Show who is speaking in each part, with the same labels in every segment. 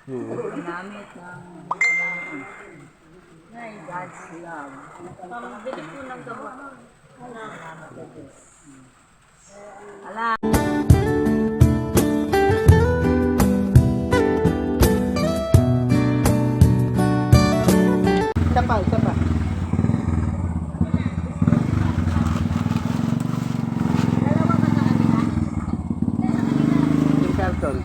Speaker 1: Ginamit ng God's love. Pambili po ng gamot. Salamat sa Diyos. Ala.
Speaker 2: Isa pa, isa pa. Yung karton.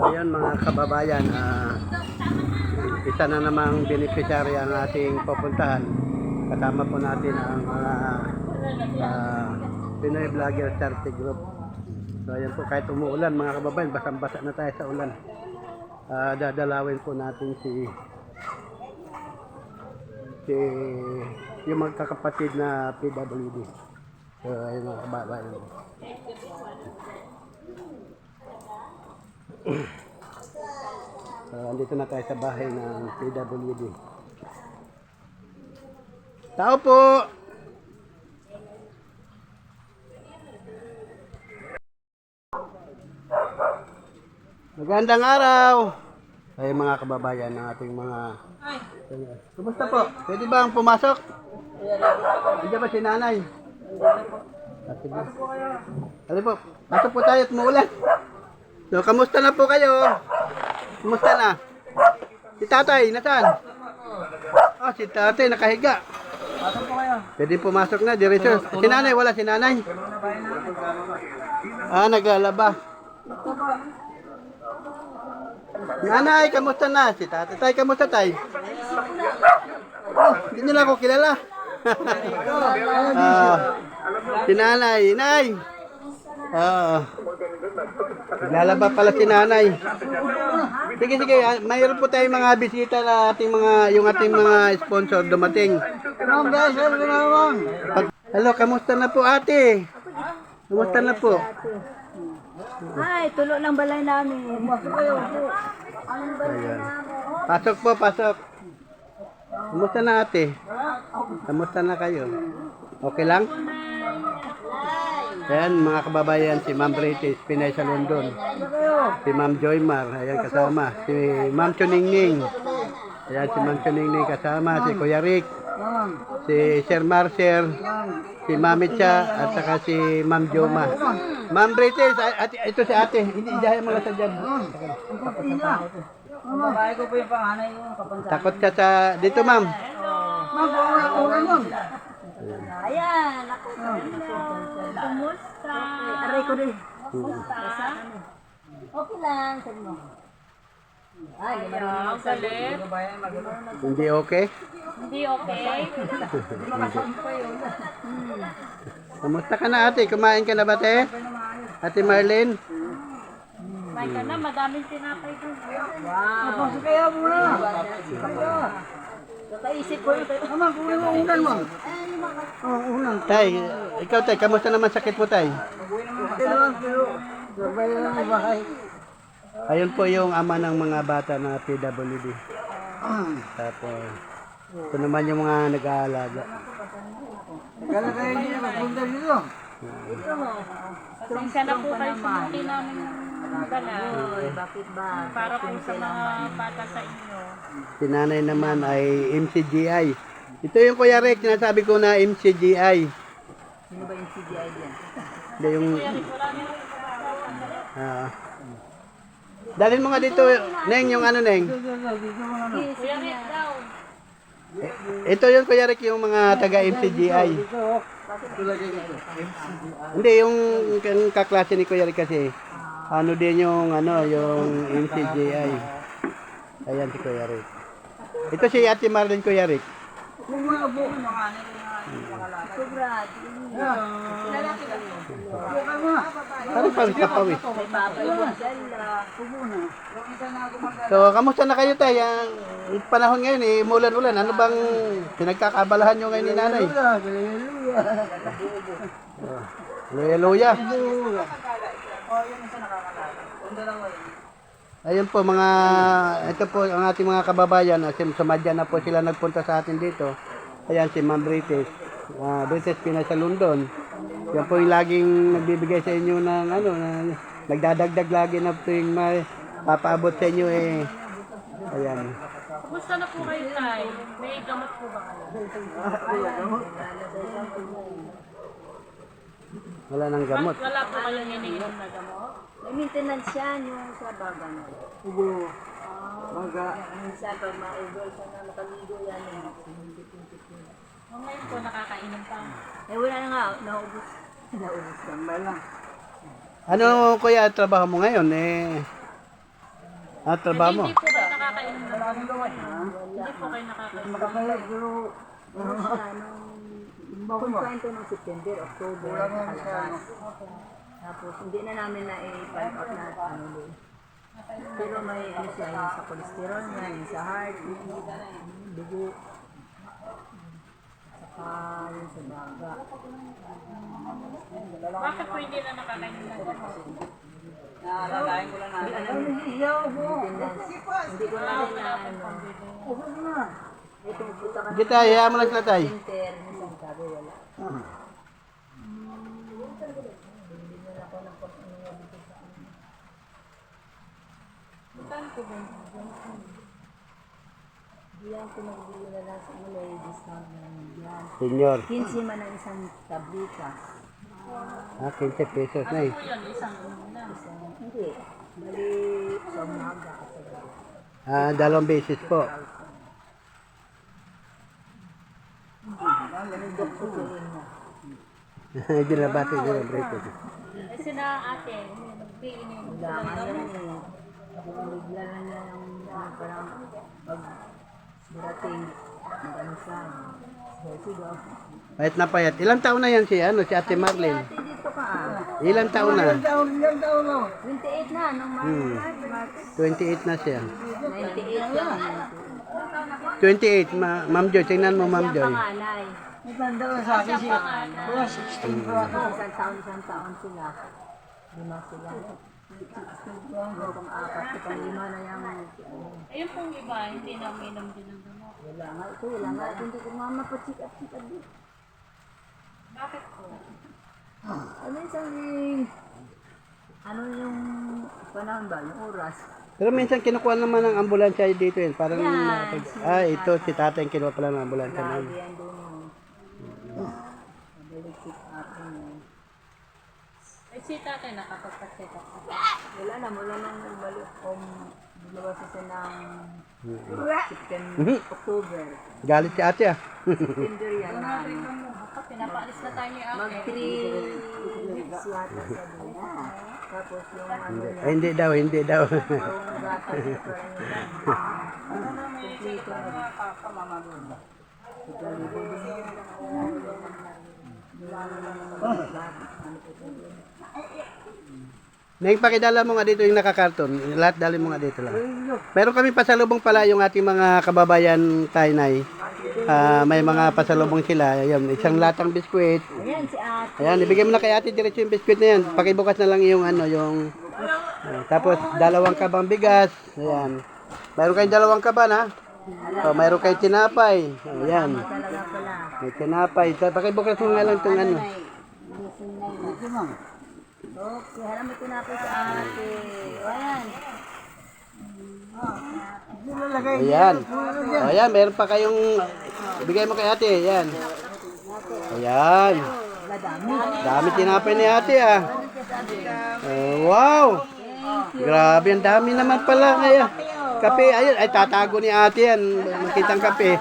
Speaker 2: So yun mga kababayan, isa na namang beneficiary ang ating pupuntahan. Kasama po natin ang mga Pinoy Vlogger Charity Group. So ayan po, kahit umuulan mga kababayan, basang-basa na tayo sa ulan. Dadalawin po natin si yung magkakapatid na PWD. So ayun mga kababayan. Andito na tayo sa bahay ng PWD. Tao po! Magandang araw! Ay mga kababayan ng ating mga... Kumusta po? Pwede ba ang pumasok? Diyan ba si nanay? Ano po? Pasok po tayo at muulan. So, kamusta na po kayo? Kumusta na? Si tatay, nasaan? Ah, si tatay, nakahiga.
Speaker 1: Pasok po kayo.
Speaker 2: Pwede pumasok na, diretso. Si nanay, wala si nanay. Ah, naglalaba. Nanay, kamusta na? Si tatay, tay, kamusta tay? Oh, hindi nila ako kilala. Si nanay, nay. Naglalaba pala si nanay. Sige, sige. Mayroon po tayong mga bisita na yung ating mga sponsor dumating. Hello, kamusta na po ate? Kamusta na po?
Speaker 1: Ay, tulo ng balay namin.
Speaker 2: Ayan. Pasok po, pasok. Kamusta na ate? Kamusta na kayo? Okay lang? Ayan mga kababayan, si Ma'am British, Pinay sa London. Si Ma'am Joymar, ayan kasama. Si Ma'am Chuningning. Ayan si Ma'am Chuningning kasama. Si Kuya Rick. Si Sir Marcer. Si Mami Cha. At saka si Ma'am Joma. Ma'am British, ito si ate. Hindi dahil mga sa dyan.
Speaker 1: Babae ko po yung panganay ko.
Speaker 2: Takot ka sa... Dito ma'am.
Speaker 1: Ayan, ako. Kumusta? Aray ko rin. Kumusta? Okay lang, sabi mo. Ay, ang galit.
Speaker 2: Hindi okay?
Speaker 1: Hindi okay.
Speaker 2: Kamusta ka na ate? Kumain ka na ba te? Ate Marlene?
Speaker 1: Kumain ka na, madaming tinapay doon. Wow. Napasok kaya muna. Nakaisip ko yun. Mama, kung yung unan mo. Unan.
Speaker 2: Tay, ikaw tay, kamusta naman sakit mo tay? Ayun po yung ama ng mga bata na PWD. Tapos, ito naman yung mga nag-aalaga.
Speaker 1: Ito mo. Pasensya na po kayo sa mga namin ng gala. Bakit ba? Para po sa mga bata sa inyo.
Speaker 2: Si nanay naman ay MCGI. Ito yung Kuya Rick, sinasabi ko na MCGI.
Speaker 1: Sino ba yung CGI yan?
Speaker 2: Hindi yung... dalhin mo nga dito, Neng, yung ano, Neng.
Speaker 1: Kuya Rick daw.
Speaker 2: Ito yung Kuya Rick, yung mga taga-MCGI. Hindi, yung kaklase ni Kuya Rick kasi, ano din yung, yung MCGI. Ayan si Kuya Rick. Ito si Ate Marlene, Kuya Rick.
Speaker 1: Sobra.
Speaker 2: Ano pa rin kapawis?
Speaker 1: May papay yan.
Speaker 2: So, kamusta na kayo tayo? Yung panahon ngayon eh, mulan-ulan. Ano bang pinagkakabalahan nyo ngayon ni nanay? Hallelujah. Ayun po ito po ang ating mga kababayan. Sumadya na po sila nagpunta sa atin dito. Ayan si Ma'am British. British Pinay sa London. Yan po yung laging nagbibigay sa inyo ng ano, nagdadagdag lagi na tuwing may papaabot sa inyo eh. Ayan.
Speaker 1: Kumusta na po kayo, Tay? May gamot po ba kayo?
Speaker 2: Wala nang gamot.
Speaker 1: Wala po kayong iniinom na gamot?
Speaker 3: May maintenance yan yung sa baga na.
Speaker 2: Ubo. Baga.
Speaker 3: Minsan pag ma-over siya na makaligo yan.
Speaker 1: O ngayon po nakakainom pa.
Speaker 3: Eh wala na nga, naubos. Naubos lang.
Speaker 2: Ano kuya trabaho mo ngayon eh? Trabaho mo?
Speaker 1: Hindi po kayo nakakainom na gamot. Hindi po kayo nakakainom.
Speaker 3: Kung kwento ng September, October, nakalabas. Tapos hindi na namin na i-find out na ano doon. Pero may ano siya, yung sa cholesterol niya, yung sa heart, yung dugo. Saka yung sa baga.
Speaker 1: Bakit po hindi na nakakainom na gamot?
Speaker 3: Hindi ko na rin na ano. Ito, puta ka
Speaker 2: Kita, hayaan mo lang sila tayo.
Speaker 3: Inter, minsan sabi wala.
Speaker 1: Saan po ba?
Speaker 3: Diyan ko nagbili na lang sa mga discount na yan.
Speaker 2: Senior.
Speaker 3: 15 man ang isang tablita.
Speaker 2: 15 pesos na eh.
Speaker 1: Po yun, isang lang.
Speaker 3: Hindi. Bali, sa umaga kasi.
Speaker 2: Dalawang beses po.
Speaker 3: Ang doktor ko rin na.
Speaker 2: Ginabati nila British.
Speaker 1: Eh sina ate, nag-iinom
Speaker 3: Wala
Speaker 1: sila
Speaker 3: nga
Speaker 1: ng
Speaker 3: yan
Speaker 1: gamot.
Speaker 3: eh. Bigla lang niya ng parang pag darating, mag-ano siya. Sigaw.
Speaker 2: Payat na payat. Ilang taon na yan si Ate Marlene?
Speaker 3: Ate, dito ka ah.
Speaker 2: Ilang taon na?
Speaker 3: 28 na, nung March.
Speaker 2: 28 na siya.
Speaker 3: 98 yan.
Speaker 2: 28, Ma'am Joy. Tingnan mo, Ma'am Joy.
Speaker 3: Pangalay. Isang taon sila. 5 sila. Pang-apat, pang-5 na yung
Speaker 1: Ayun pong iba, hindi na uminom din ng gamot.
Speaker 3: wala nga ito, wala nga ito. Hindi ko mama pa-check up din.
Speaker 1: Bakit po?
Speaker 3: Ano ano yung panahon ba, yung oras?
Speaker 2: Pero minsan kinukuha naman ng ambulansya dito yun. Parang,
Speaker 3: Yan.
Speaker 2: ito si tatay ang kinuha pala ng ambulansya
Speaker 3: Lagi
Speaker 2: namin.
Speaker 3: yan doon yung madalig check up yun.
Speaker 1: Eh si tatay nakapagpa-check up.
Speaker 3: Wala na, mula nang bumalik lumabas siya ng September, October.
Speaker 2: Galit si ate ah.
Speaker 3: September yan na
Speaker 1: Baka pinapaalis na tayo ni ate.
Speaker 3: mag 3 weeks yata sa doon. Tapos yung ano niya,
Speaker 2: Ay, hindi daw.
Speaker 3: yung gatas na parang kompleto na.
Speaker 2: Neng pakidala mo nga dito yung nakakarton. Lahat dali mo nga dito lang. Meron kami pasalubong pala yung ating mga kababayan Tainay. May mga pasalubong sila. Ayan, isang latang biskwit.
Speaker 3: Ayan si ate.
Speaker 2: Ayan, ibigay mo na kay ate diretso yung biskwit na yan. Pakibukas na lang yung tapos dalawang kabang bigas. Ayan. Mayroon kayong dalawang kaban ha. So, mayroon kayong tinapay. Ayan.
Speaker 3: Talaga pala.
Speaker 2: May tinapay. Pakibukas mo nga lang itong ano.
Speaker 3: Okay, haram mo tinapos sa ate. Ayan.
Speaker 2: Ayan. Ayan, meron pa kayong ibigay mo kay ate. Ayan. Ayan.
Speaker 3: Madami.
Speaker 2: Dami tinapay ni ate ah. Wow! Grabe, ang dami naman pala ngayon. Kape, ayun, ay tatago ni ate yan. Makitang kape.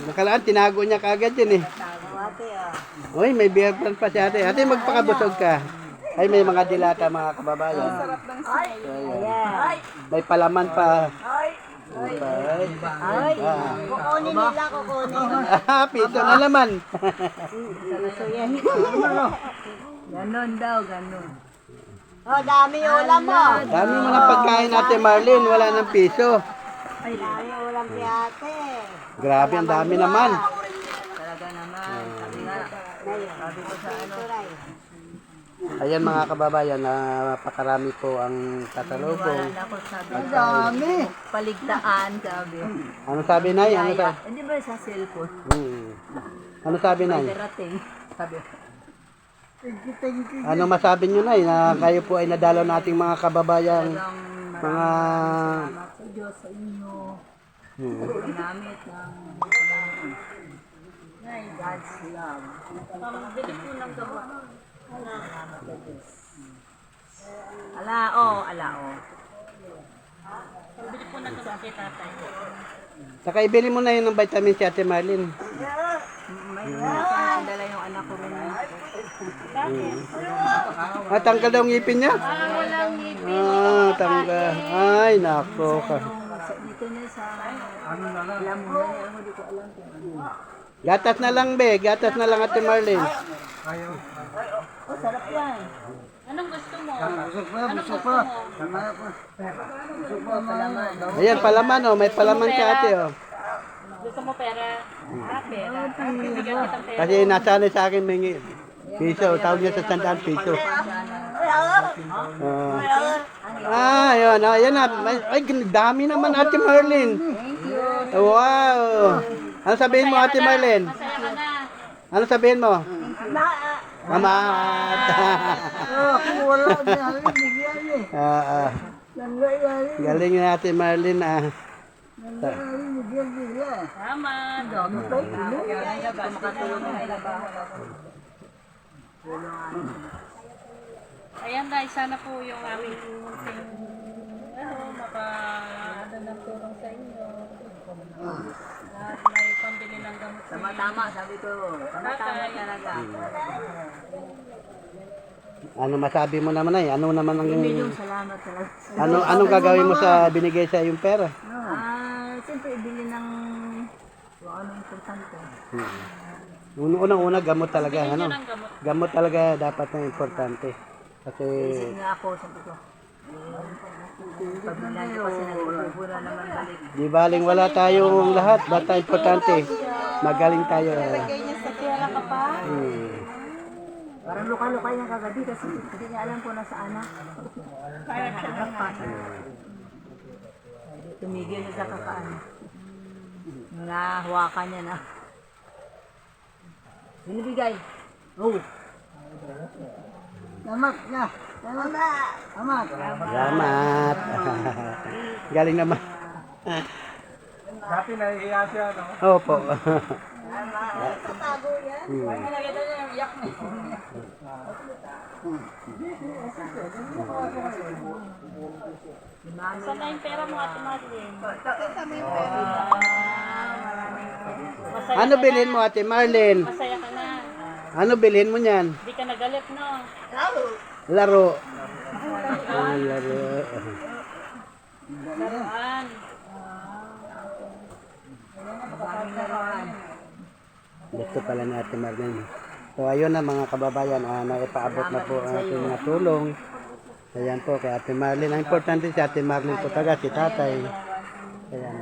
Speaker 2: Nakalaan, tinago niya kagad yun eh.
Speaker 3: Tago ate ah.
Speaker 2: Uy, may beer brand pa si ate. Ate, magpakabusog ka. Ay, may mga dilata mga kababayan.
Speaker 3: Ayan.
Speaker 2: May palaman pa.
Speaker 3: Ay.
Speaker 2: Ah.
Speaker 3: Kukunin nila, kukunin.
Speaker 2: Piso na naman.
Speaker 3: So yan. Ganon daw, ganon. Oh, dami ulam mo.
Speaker 2: Dami mo ng pagkain ate Marlene, wala ng piso.
Speaker 3: Ay, dami ulam si ate.
Speaker 2: Grabe, ang dami naman.
Speaker 3: Talaga naman. Sabi nga, sabi ko sa ano.
Speaker 2: Ayan mga kababayan, napakarami po ang
Speaker 3: Wala
Speaker 2: kasalubong.
Speaker 3: na ako sabi. Ang dami. Paligtaan, sabi.
Speaker 2: Ano sabi na? Ano
Speaker 3: Kaya,
Speaker 2: sabi?
Speaker 3: hindi ba sa cellphone?
Speaker 2: Ano sabi na?
Speaker 3: Darating. Sabi.
Speaker 2: Ano masabi nyo na kayo po ay nadalaw nating mga kababayan,
Speaker 3: Talagang
Speaker 2: mga
Speaker 3: salamat sa Diyos sa inyo. Ginamit ng God's love.
Speaker 1: Pambili po ng gamot.
Speaker 3: Salamat sa Diyos. Ala o.
Speaker 1: Pambili po ng gamot kay tatay.
Speaker 2: saka ibili mo na yun ng vitamin si Ate Marlene.
Speaker 3: May dala yung anak ko rin.
Speaker 2: Tanggal daw ang ngipin niya?
Speaker 1: Walang ngipin.
Speaker 2: Tanggal. Ay, nako.
Speaker 3: Dito niya sa alam mo na hindi ko alam kung
Speaker 2: Gatas na lang, be. Gatas na lang, Ate Marlene.
Speaker 3: oh, sarap yan.
Speaker 1: Anong gusto mo? Anong gusto mo?
Speaker 3: Palaman.
Speaker 2: Ayan, palaman, oh. May palaman ka, ate, oh.
Speaker 1: Gusto mo pera? Pera. Bibigyan kitang pera.
Speaker 2: Kasi nasanay sa akin may piso. Tawag niya sa 100 piso. Yun. Ayan na. Ay, dami naman, Ate Marlene. Wow. Ano sabihin mo, Ate Marlene?
Speaker 1: Masaya ka na.
Speaker 2: Ano sabihin mo? Mamat.
Speaker 3: Wala na bigyan eh.
Speaker 2: Galing na Ate Marlene, ah.
Speaker 3: Bigyan nila.
Speaker 1: Tama.
Speaker 3: Makatulong na ilabahan.
Speaker 1: Ayan guys, sana po yung aming munting ng tulong sa inyo. At may pambili ng gamot sa inyo.
Speaker 3: Tama-tama, sabi ko. Tama-tama talaga.
Speaker 2: Ano masabi mo naman ay? Ano naman ang
Speaker 3: Milyong salamat talaga.
Speaker 2: anong gagawin mo sa binigay sa yung pera?
Speaker 3: Siyempre, ibili ng kung ano importante.
Speaker 2: Unang-una gamot talaga, ano?
Speaker 1: ng gamot.
Speaker 2: Gamot talaga dapat na importante. Kasi
Speaker 3: Isip nga ako, sabi ko. Pag nilagi kasi nagpupura naman balik.
Speaker 2: di baling wala tayong lahat, basta importante. Magaling tayo.
Speaker 1: Wala ka pa?
Speaker 3: Parang luka-luka yung kagabi kasi hindi niya alam kung nasaan na. Harap pa. Tumigil niya sa kakaan. Nahawakan niya na. Binibigay. Oh. Salamat na. Salamat.
Speaker 2: Salamat. Galing naman.
Speaker 4: Dati nahihiya siya, no?
Speaker 2: Opo.
Speaker 1: Saan na yung pera mo, Ate Marlene? Masaya
Speaker 2: Ano bilhin mo, Ate Marlene?
Speaker 1: Masaya ka na.
Speaker 2: Ano bilhin mo niyan?
Speaker 1: Hindi ka nagalit, no?
Speaker 2: Laro. Laro.
Speaker 1: Laruan.
Speaker 2: Gusto pala ni Ate Marlene. So ayun na mga kababayan, naipaabot na po ang ating mga tulong. Ayan po kay Ate Marlene. Ang importante si Ate Marlene po taga si tatay. Ayan.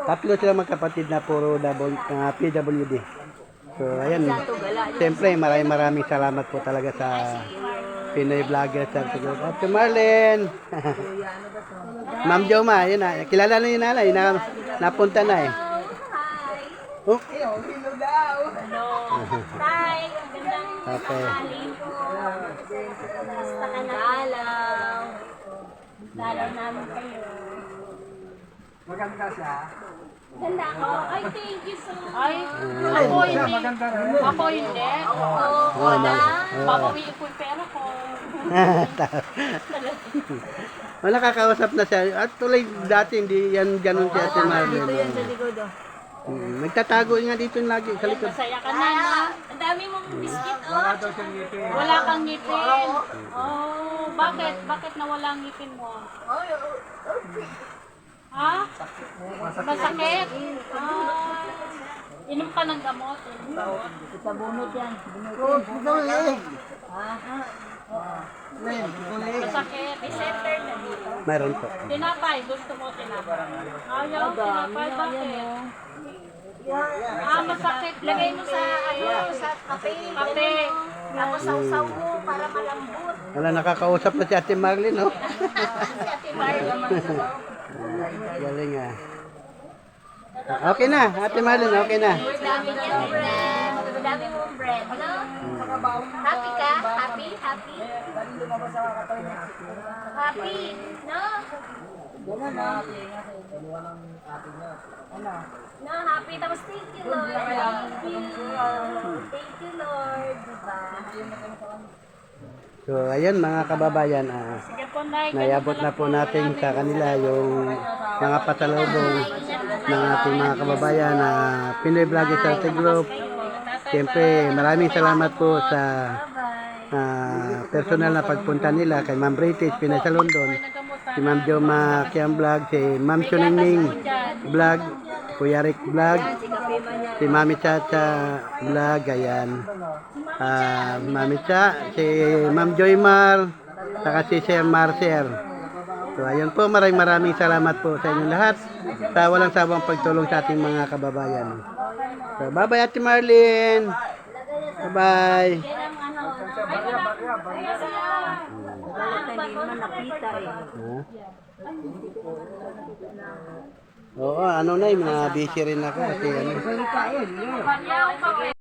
Speaker 2: Tatlo sila magkapatid na puro PWD. So ayan. Siyempre maraming salamat po talaga sa Pinoy Vlogger sa Ate Marlene. Ma'am Joma, yun na. Kilala na yung nanay. Napunta na eh. Oh.
Speaker 1: Hello. Tay, gandang
Speaker 2: Okay.
Speaker 1: haling po. Basta ka na. Dalaw. Dalaw namin kayo.
Speaker 4: Maganda siya.
Speaker 1: Ganda ako. Ay, thank you so much. Ay, ako hindi.
Speaker 4: Maganda rin.
Speaker 1: Ako hindi. Wala. Babawiin ko yung pera ko.
Speaker 2: Wala kakausap na siya. At tuloy dati hindi yan ganun si Ate
Speaker 3: Dito
Speaker 2: Marlene.
Speaker 3: yan sa likod.
Speaker 2: Nagtatago nga dito lagi sa likod.
Speaker 1: Masaya ka na, no? Ang dami mong biskit, oh.
Speaker 4: Wala daw siyang ngipin.
Speaker 1: Wala kang ngipin. Oh, bakit? Bakit nawala ang ngipin mo? Ha? Masakit? Inom ka ng gamot.
Speaker 3: Sa bunot yan. Bunot yan.
Speaker 1: Masakit. Center na dito.
Speaker 2: Mayroon po.
Speaker 1: Tinapay. Gusto mo tinapay? Ayaw, tinapay. Bakit? Masakit. Lagay mo sa, sa kape. Kape. Tapos sausaw mo para malambot.
Speaker 2: Wala, nakakausap na si Ate Marlene, no?
Speaker 1: Si Ate Marlene.
Speaker 2: Galing ah. Okay na, Ate Marlene, okay na.
Speaker 1: Dami niyang bread. Dami mong bread, no? Happy ka? Happy? Happy? Happy, no? No, happy. Tapos thank you, Lord. Thank you. Thank you, Lord. Diba?
Speaker 2: So, ayan mga kababayan,
Speaker 1: Sige po, Nay.
Speaker 2: nayabot na po natin sa kanila yung mga pasalubong ng ating mga kababayan na Pinoy Vloggers Healthy Group. Siyempre, maraming salamat po sa personal na pagpunta nila kay Ma'am British, Pinay sa London, si Ma'am Joma Kiam Vlog, si Ma'am Chuningning Vlog, Kuya Rick Vlog, si Mami Chacha Vlog, ayan. Mami Cha, si Ma'am Joymar, saka si Sir Marcer. So ayun po, maraming salamat po sa inyong lahat sa walang sawang pagtulong sa ating mga kababayan. So bye-bye Ate Marlene. Bye-bye.
Speaker 3: Hindi naman nakita eh.
Speaker 2: Oo, ano na, busy rin ako kasi ano.
Speaker 3: Kain,